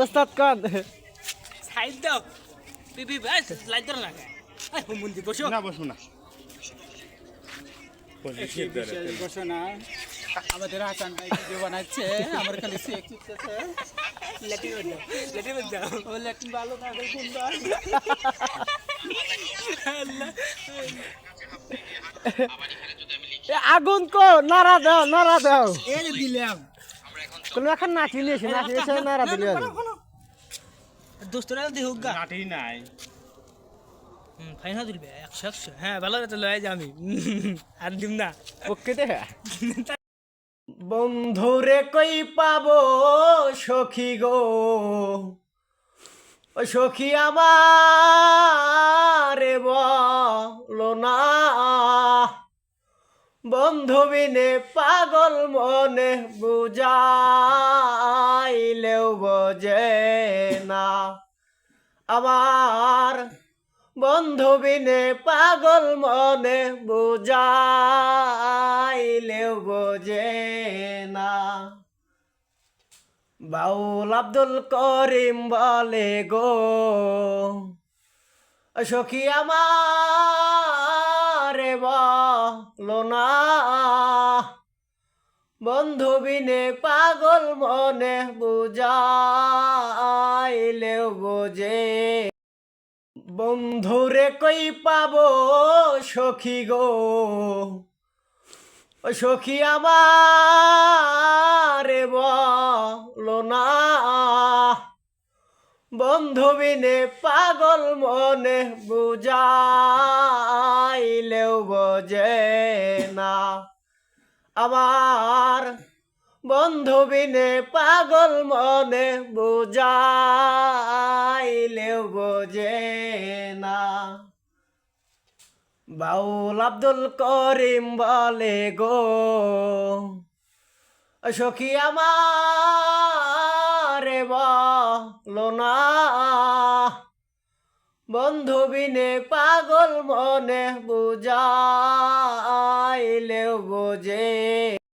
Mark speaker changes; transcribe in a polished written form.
Speaker 1: ওস্তাদ কোন
Speaker 2: সাইড দাও পিপি বাস লাইট ধরো না আই হুমুন্দি বসো
Speaker 3: না বসো না
Speaker 4: বসো না আমাদের হাসান ভাই ভিডিও বানাচ্ছে আমার খালি সেক চিপতেছে
Speaker 2: লেটি দাও
Speaker 4: ও ল্যাটিন ভালো না কোনটা
Speaker 1: আগুন কো নারা দাও
Speaker 2: এই যে দিলাম
Speaker 1: তুমি এখন নাচি নিয়েছি নারা দিলে
Speaker 2: দোস্তরা দেখুক গা
Speaker 3: নাটি নাই
Speaker 2: ফাইনাল দিলবে 100 হ্যাঁ ভালো তো লয়ে যামি আর দিম না
Speaker 1: ওকে দে বন্ধুরে কই পাবো সখী গো ও সখী আমারে বলো না বন্ধু বিনে পাগল মনে বুঝাইলেও বোঝে না আমার বন্ধু বিনে পাগল মনে বুঝাইলেও বোঝে না বাউল আব্দুল করিম বলে গো সখী আমারে বলো না বন্ধু বিনে পাগল মনে বুঝাইলেও বোঝে বন্ধুরে কই পাবো সখী গো ও সখী আমারে বলো না বন্ধু বিনে পাগল মনে বুঝাইলেও বোঝে না আমার বন্ধু বিনে পাগল মনে বুঝাইলেও বোঝে না বাউল আব্দুল করিম বলে গো সখী আমারে বলো না বন্ধু বিনে পাগল মনে বুঝাইলেও বোঝে